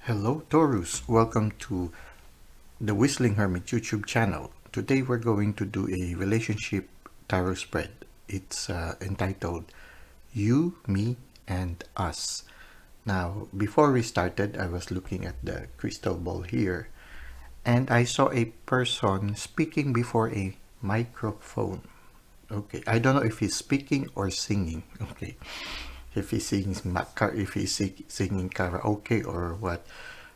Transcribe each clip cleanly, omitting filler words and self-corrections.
Hello Taurus, welcome to the Whistling Hermit YouTube channel. Today we're going to do a relationship tarot spread. It's entitled You, Me, and Us. Now, before we started, I was looking at the crystal ball here and I saw a person speaking before a microphone. Okay, I don't know if he's speaking or singing. Okay, if he's singing, singing karaoke or what.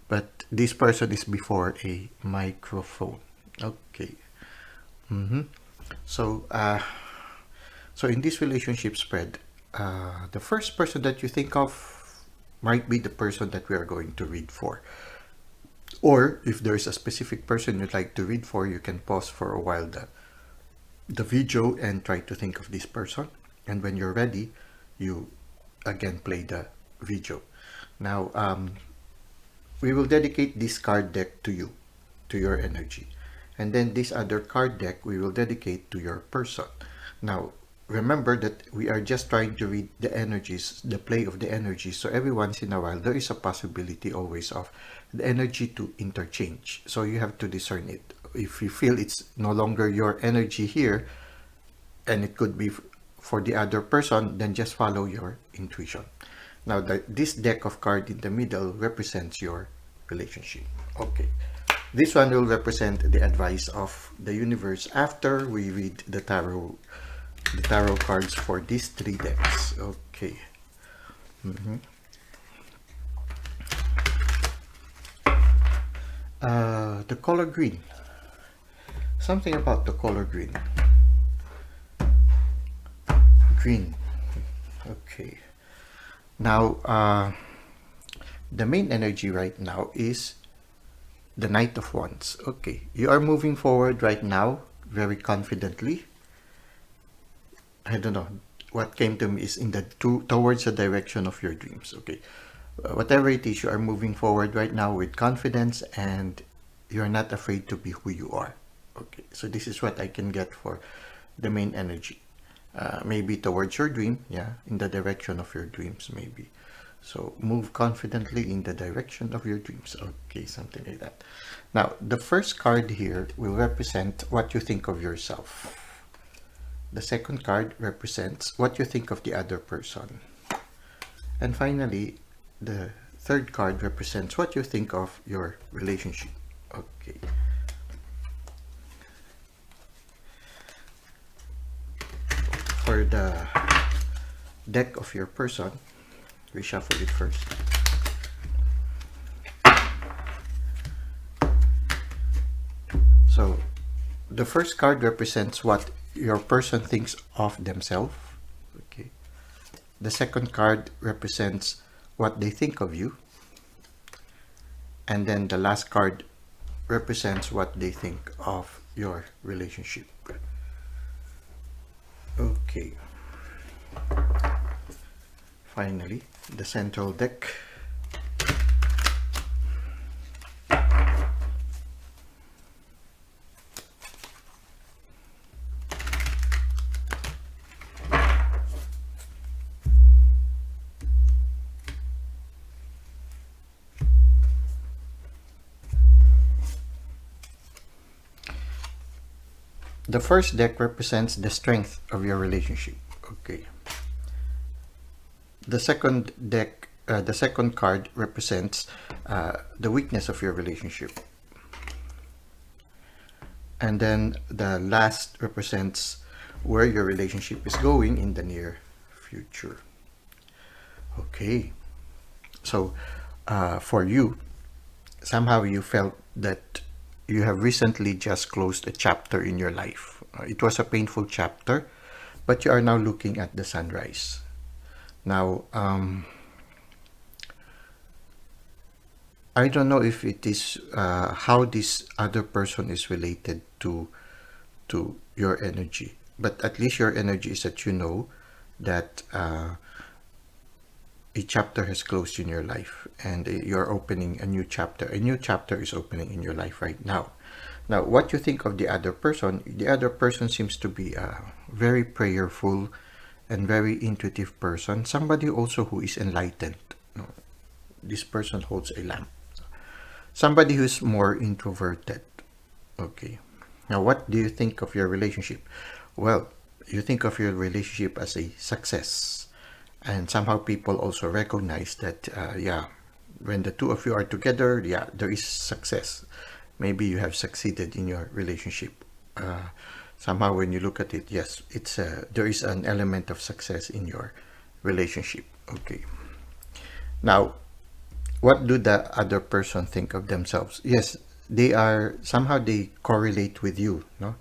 But this person is before a microphone. Okay. So, so in this relationship spread, the first person that you think of might be the person that we are going to read for. Or if there's a specific person you'd like to read for, you can pause for a while the video and try to think of this person. And when you're ready, you again play the video. Now, we will dedicate this card deck to you, to your energy. And then this other card deck we will dedicate to your person. Now, remember that we are just trying to read the energies, the play of the energies. So every once in a while, there is a possibility always of the energy to interchange. So you have to discern it. If you feel it's no longer your energy here, and it could be for the other person, then just follow your intuition. Now, this deck of cards in the middle represents your relationship. Okay. This one will represent the advice of the universe after we read the tarot cards for these three decks. Okay. The color green. Something about the color green. Green. Okay. Now, the main energy right now is the Knight of Wands. Okay, you are moving forward right now very confidently. I don't know, what came to me is towards the direction of your dreams. Okay, whatever it is, you are moving forward right now with confidence and you're not afraid to be who you are. Okay, so this is what I can get for the main energy. Maybe towards your dream, yeah, in the direction of your dreams, maybe. So move confidently in the direction of your dreams. Okay, something like that. Now, the first card here will represent what you think of yourself. The second card represents what you think of the other person. And finally, the third card represents what you think of your relationship. Okay. For the deck of your person, reshuffle it first. So the first card represents what your person thinks of themselves. Okay. The second card represents what they think of you. And then the last card represents what they think of your relationship. Okay. Finally, the central deck. The first deck represents the strength of your relationship. Okay. The second deck, the second card represents the weakness of your relationship. And then the last represents where your relationship is going in the near future. Okay. So for you, somehow you felt that you have recently just closed a chapter in your life. It was a painful chapter, but you are now looking at the sunrise. Now, I don't know if it is how this other person is related to your energy, but at least your energy is that you know that a chapter has closed in your life and you're opening a new chapter. A new chapter is opening in your life right now. Now, what you think of the other person seems to be a very prayerful and very intuitive person. Somebody also who is enlightened. This person holds a lamp. Somebody who's more introverted. Okay. Now, what do you think of your relationship? Well, you think of your relationship as a success. And somehow people also recognize that, yeah, when the two of you are together, yeah, there is success. Maybe you have succeeded in your relationship. Somehow when you look at it, yes, there is an element of success in your relationship. Okay. Now, what do the other person think of themselves? Yes, they correlate with you, no?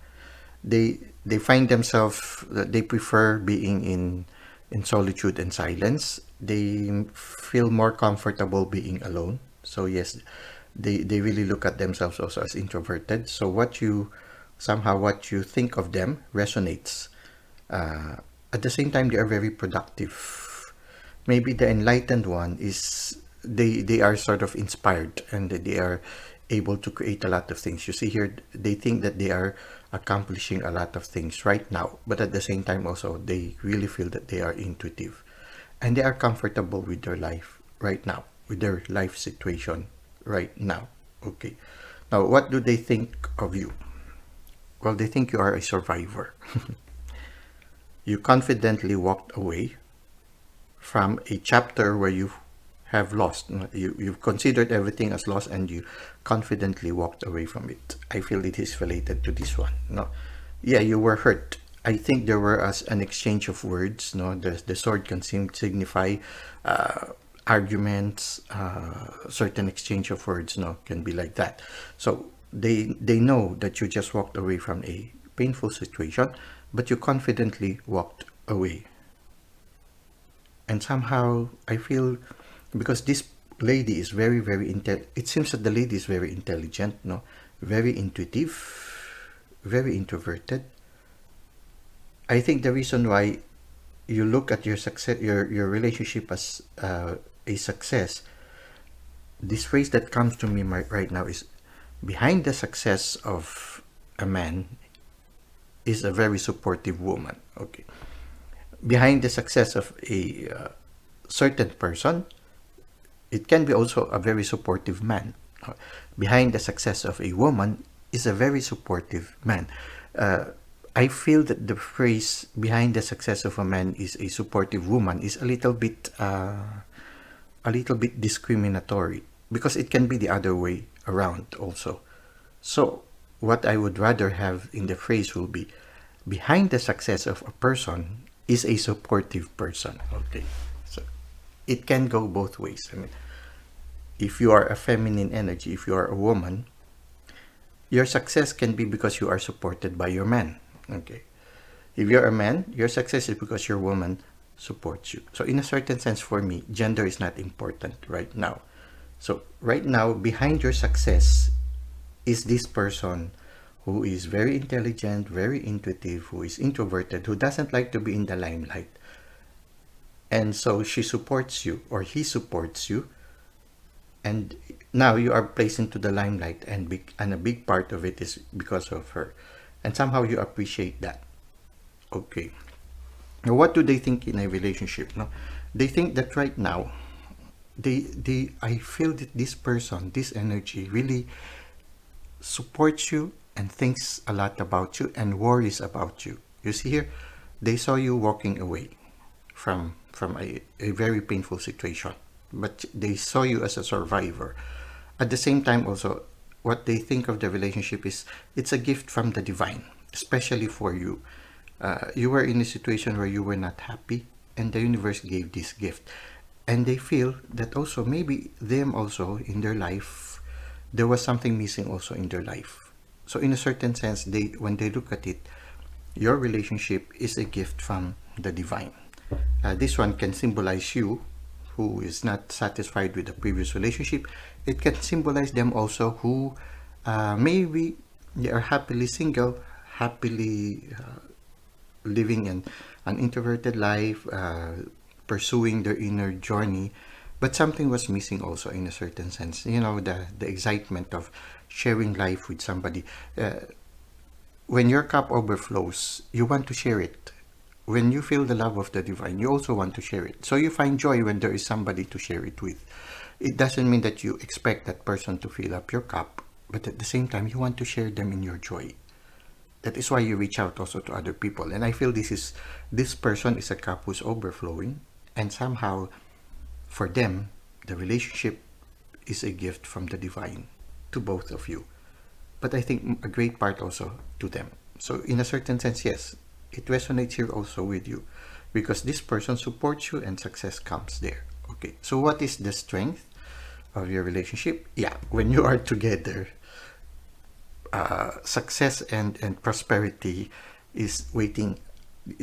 They find themselves that they prefer being in solitude and silence. They feel more comfortable being alone. So yes, they really look at themselves also as introverted. So what you think of them resonates. uh, at the same time, they are very productive. Maybe the enlightened one is, they are sort of inspired, and they are able to create a lot of things. You see here, they think that they are accomplishing a lot of things right now, but at the same time also they really feel that they are intuitive, and they are comfortable with their life right now, with their life situation right now. Okay. Now, what do they think of you? Well, they think you are a survivor. You confidently walked away from a chapter where you have lost. You've considered everything as lost, and you confidently walked away from it. I feel it is related to this one. No, yeah, you were hurt. I think there were as an exchange of words. No, the sword can signify arguments. Certain exchange of words, no, can be like that. So they know that you just walked away from a painful situation, but you confidently walked away. And somehow I feel, because this lady is very, very it seems that the lady is very intelligent, no, very intuitive, very introverted. I think the reason why you look at your success, your relationship as a success, this phrase that comes to me right now is, behind the success of a man is a very supportive woman. Okay. Behind the success of a certain person, it can be also a very supportive man. Behind the success of a woman is a very supportive man. I feel that the phrase behind the success of a man is a supportive woman is a little bit discriminatory, because it can be the other way around also. So what I would rather have in the phrase will be, behind the success of a person is a supportive person. Okay. So it can go both ways. I mean, if you are a feminine energy, if you are a woman, your success can be because you are supported by your man. Okay. If you're a man, your success is because your woman supports you. So in a certain sense, for me, gender is not important right now. So right now, behind your success is this person who is very intelligent, very intuitive, who is introverted, who doesn't like to be in the limelight. And so she supports you, or he supports you. And now you are placed into the limelight, and a big part of it is because of her. And somehow you appreciate that. Okay. Now, what do they think in a relationship? No, they think that right now, I feel that this person, this energy, really supports you and thinks a lot about you and worries about you. You see here, they saw you walking away from a very painful situation, but they saw you as a survivor. At the same time, also, what they think of the relationship is, it's a gift from the divine, especially for you. You were in a situation where you were not happy, and the universe gave this gift. And they feel that also, maybe them also in their life, there was something missing also in their life. So in a certain sense, when they look at it, your relationship is a gift from the divine. This one can symbolize you, who is not satisfied with the previous relationship. It can symbolize them also, who maybe they are happily single, happily living an introverted life, pursuing their inner journey, but something was missing also in a certain sense. You know, the excitement of sharing life with somebody. When your cup overflows, you want to share it. When you feel the love of the divine, you also want to share it. So you find joy when there is somebody to share it with. it doesn't mean that you expect that person to fill up your cup, but at the same time, you want to share them in your joy. That is why you reach out also to other people. And I feel this person is a cup who's overflowing, and somehow for them, the relationship is a gift from the divine to both of you. But I think a great part also to them. So in a certain sense, yes, it resonates here also with you, because this person supports you and success comes there. Okay, so what is the strength of your relationship? Yeah, when you are together, success and prosperity is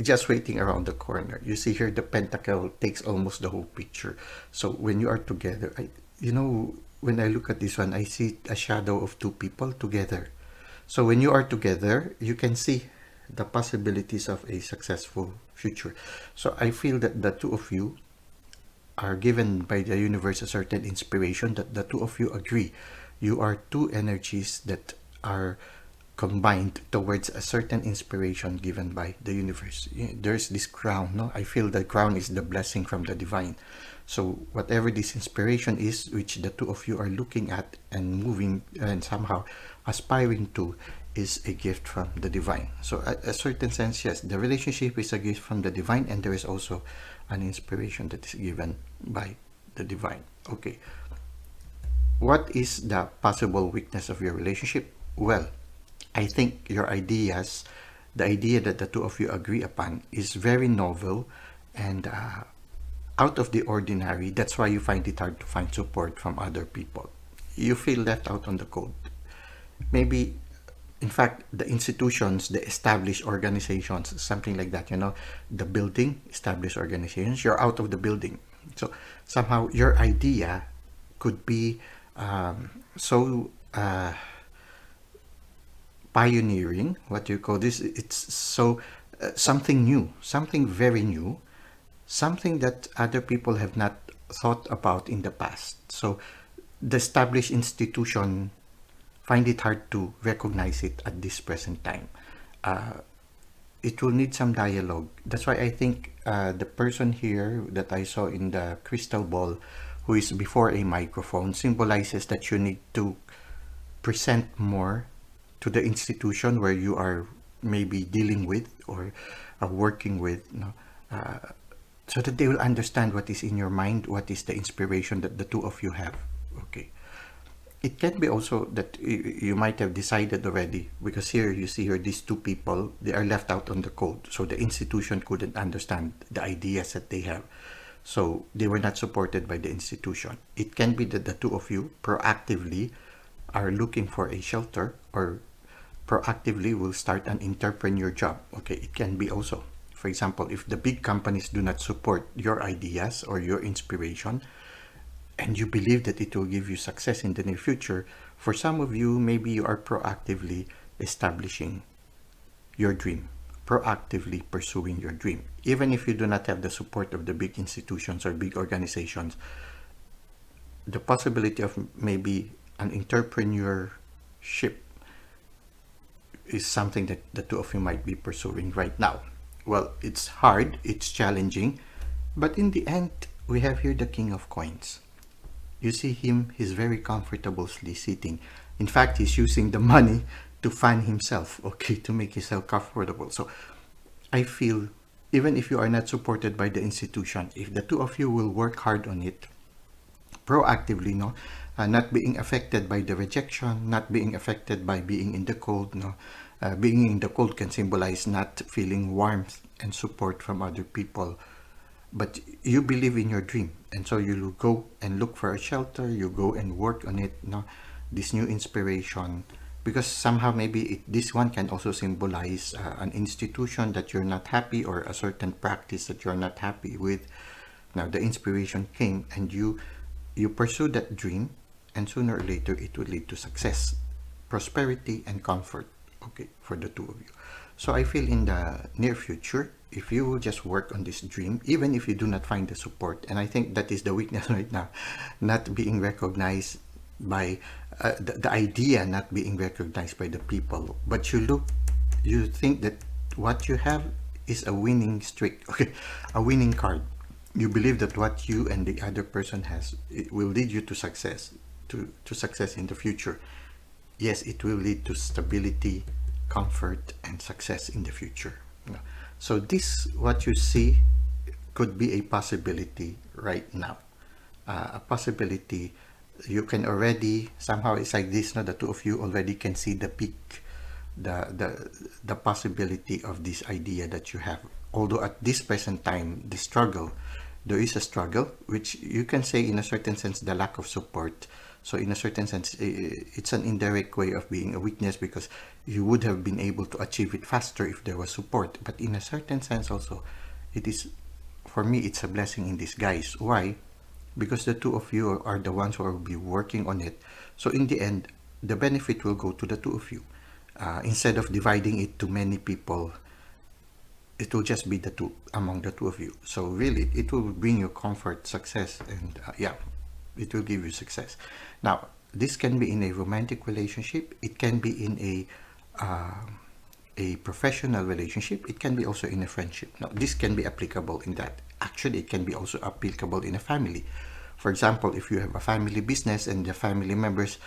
just waiting around the corner. You see here, the pentacle takes almost the whole picture. So when you are together, when I look at this one, I see a shadow of two people together. So when you are together, you can see the possibilities of a successful future. So I feel that the two of you are given by the universe a certain inspiration, that the two of you agree. You are two energies that are combined towards a certain inspiration given by the universe. There's this crown, no? I feel the crown is the blessing from the divine. So whatever this inspiration is, which the two of you are looking at and moving and somehow aspiring to, is a gift from the divine. So a certain sense, yes, the relationship is a gift from the divine, and there is also an inspiration that is given by the divine. Okay. What is the possible weakness of your relationship? Well, I think your ideas, the idea that the two of you agree upon, is very novel and out of the ordinary. That's why you find it hard to find support from other people. You feel left out on the cold. Maybe, in fact, the institutions, the established organizations, something like that, the building, established organizations, you're out of the building. So somehow your idea could be so pioneering, what you call this, it's so something new, something very new, something that other people have not thought about in the past. So the established institution find it hard to recognize it at this present time. It will need some dialogue. That's why I think the person here that I saw in the crystal ball, who is before a microphone, symbolizes that you need to present more to the institution where you are maybe dealing with or working with, so that they will understand what is in your mind, what is the inspiration that the two of you have. Okay. It can be also that you might have decided already, because here you see here these two people, they are left out on the cold. So the institution couldn't understand the ideas that they have. So they were not supported by the institution. It can be that the two of you proactively are looking for a shelter, or proactively will start an entrepreneur job. Okay, it can be also. For example, if the big companies do not support your ideas or your inspiration, and you believe that it will give you success in the near future, for some of you, maybe you are proactively establishing your dream, proactively pursuing your dream. Even if you do not have the support of the big institutions or big organizations, the possibility of maybe an entrepreneurship is something that the two of you might be pursuing right now. Well, it's hard, it's challenging, but in the end, we have here the King of Coins. You see him, he's very comfortably sitting. In fact, he's using the money to fund himself, okay, to make himself comfortable. So I feel, even if you are not supported by the institution, if the two of you will work hard on it, proactively, not being affected by the rejection, not being affected by being in the cold, being in the cold can symbolize not feeling warmth and support from other people, but you believe in your dream, and so you go and look for a shelter, you go and work on it, this new inspiration, because somehow maybe this one can also symbolize an institution that you're not happy, or a certain practice that you're not happy with. Now the inspiration came, and you pursue that dream, and sooner or later it will lead to success, prosperity, and comfort, okay, for the two of you. So I feel in the near future, if you will just work on this dream, even if you do not find the support, and I think that is the weakness right now, not being recognized by the idea, not being recognized by the people, but you think that what you have is a winning streak, okay, a winning card. You believe that what you and the other person has, it will lead you to success, to success in the future. Yes, it will lead to stability, comfort, and success in the future. So this, what you see, could be a possibility right now. A possibility. You can already, somehow it's like this, no? The two of you already can see the peak, the possibility of this idea that you have. Although at this present time, the struggle, there is a struggle, which you can say in a certain sense, the lack of support. So in a certain sense, it's an indirect way of being a weakness, because you would have been able to achieve it faster if there was support. But in a certain sense also, it is, for me, it's a blessing in disguise. Why? Because the two of you are the ones who will be working on it. So in the end, the benefit will go to the two of you. Instead of dividing it to many people, it will just be the two, among the two of you. So really, it will bring you comfort, success, and yeah, it will give you success. Now, this can be in a romantic relationship. It can be in a professional relationship. It can be also in a friendship. Now, this can be applicable in that. Actually, it can be also applicable in a family. For example, if you have a family business and the family members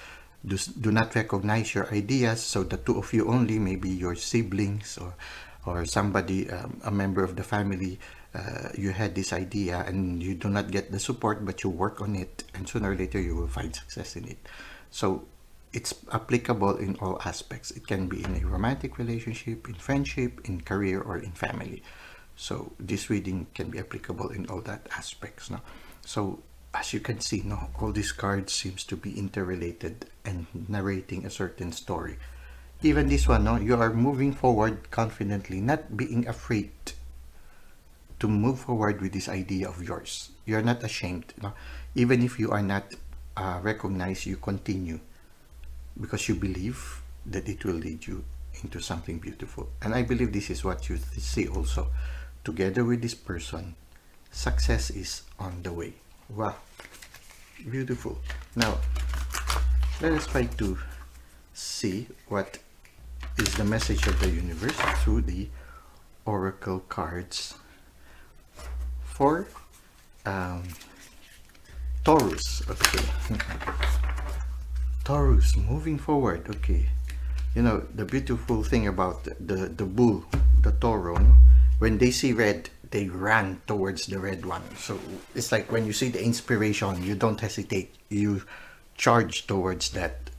do not recognize your ideas, so the two of you only, maybe your siblings or somebody, a member of the family, you had this idea and you do not get the support, but you work on it, and sooner or later you will find success in it. So it's applicable in all aspects. It can be in a romantic relationship, in friendship, in career, or in family. So this reading can be applicable in all that aspects. No? So as you can see, no, all these cards seems to be interrelated and narrating a certain story. Even this one, no, you are moving forward confidently, not being afraid to move forward with this idea of yours. You're not ashamed. No? Even if you are not recognized, you continue because you believe that it will lead you into something beautiful. And I believe this is what you see also. Together with this person, success is on the way. Wow, beautiful. Now, let us try to see what is the message of the universe through the oracle cards for Taurus. Okay. Taurus, moving forward. Okay. You know, the beautiful thing about the bull, the tauron, when they see red, they run towards the red one. So it's like when you see the inspiration, you don't hesitate. You charge towards that.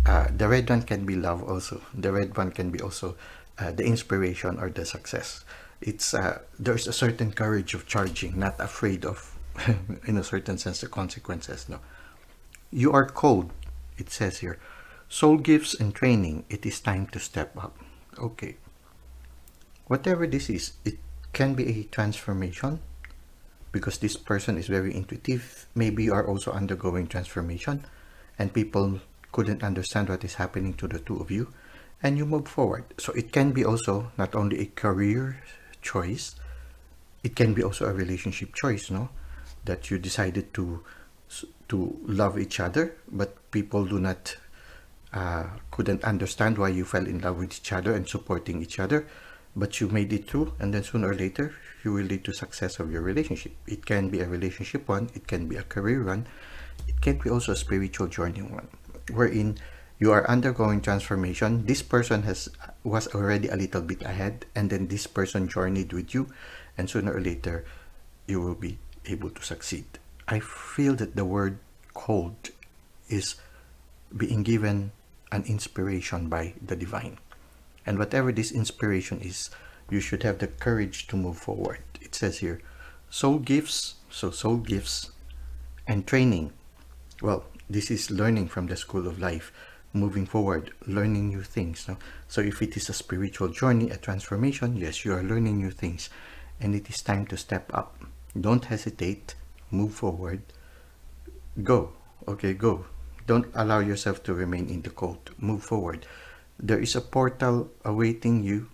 The red one can be love also. The red one can be also the inspiration or the success. It's there's a certain courage of charging, not afraid of, in a certain sense, the consequences. No, you are cold. It says here, soul gifts and training. It is time to step up. Okay. Whatever this is, it can be a transformation because this person is very intuitive. Maybe you are also undergoing transformation and people couldn't understand what is happening to the two of you and you move forward. So it can be also not only a career choice, it can be also a relationship choice, no? That you decided to love each other, but people do not couldn't understand why you fell in love with each other and supporting each other, but you made it through, and then sooner or later you will lead to success of your relationship. It can be a relationship one, it can be a career one, it can be also a spiritual journey one, wherein you are undergoing transformation. This person was already a little bit ahead, and then this person journeyed with you, and sooner or later you will be able to succeed. I feel that the word cold is being given an inspiration by the divine. And whatever this inspiration is, you should have the courage to move forward. It says here, soul gifts, so soul gifts, and training. Well, this is learning from the school of life, moving forward, learning new things. No? So if it is a spiritual journey, a transformation, yes, you are learning new things. And it is time to step up. Don't hesitate, move forward, go. Okay, go. Don't allow yourself to remain in the cold. Move forward. There is a portal awaiting you.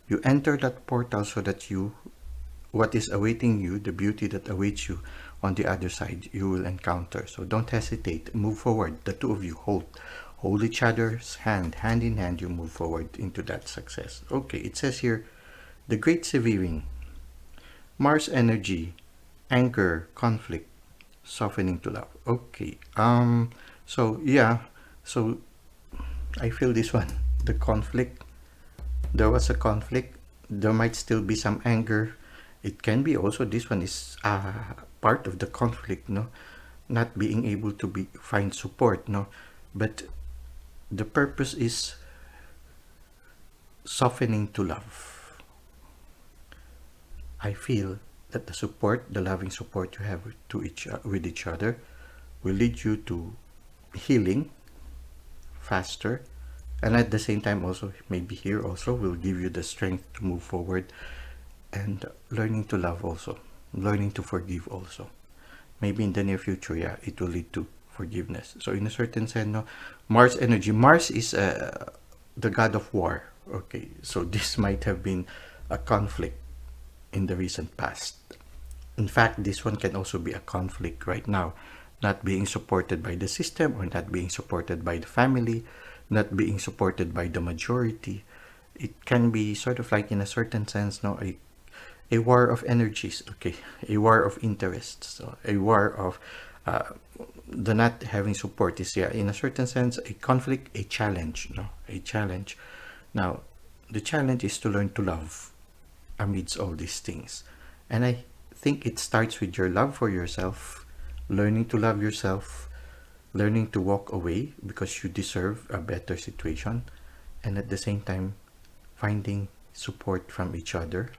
You enter that portal so that what is awaiting you, the beauty that awaits you on the other side, you will encounter. So don't hesitate. Move forward. The two of you hold each other's hand in hand. You move forward into that success. Okay, it says here, the Great Severing, Mars energy. anger, conflict, softening to love. Okay. So yeah. So I feel this one. The conflict. There was a conflict. There might still be some anger. It can be also this one is part of the conflict, no, not being able to find support, no, but the purpose is softening to love. I feel that the support, the loving support you have with each other, will lead you to healing faster, and at the same time also maybe here also will give you the strength to move forward, and learning to love also, learning to forgive also. Maybe in the near future, yeah, it will lead to forgiveness. So in a certain sense, no, Mars energy. Mars is the god of war. Okay, so this might have been a conflict in the recent past. In fact, this one can also be a conflict right now, not being supported by the system or not being supported by the family, not being supported by the majority. It can be sort of like in a certain sense, no, a war of energies, okay, a war of interests, so a war of the not having support is, yeah, in a certain sense, a conflict, a challenge, no, a challenge. Now, the challenge is to learn to love amidst all these things, and I think it starts with your love for yourself, learning to love yourself, learning to walk away because you deserve a better situation, and at the same time, finding support from each other,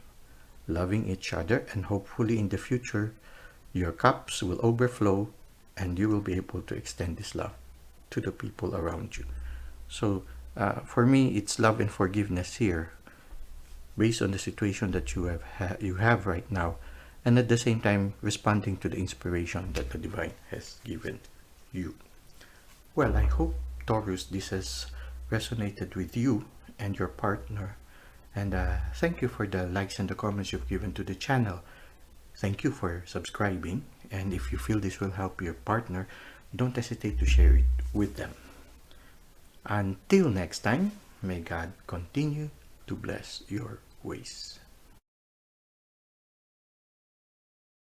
loving each other, and hopefully in the future your cups will overflow and you will be able to extend this love to the people around you. So for me, it's love and forgiveness here based on the situation that you have right now, and at the same time responding to the inspiration that the divine has given you. Well, I hope, Taurus, this has resonated with you and your partner. And thank you for the likes and the comments you've given to the channel. Thank you for subscribing. And if you feel this will help your partner, don't hesitate to share it with them. Until next time, may God continue to bless your ways.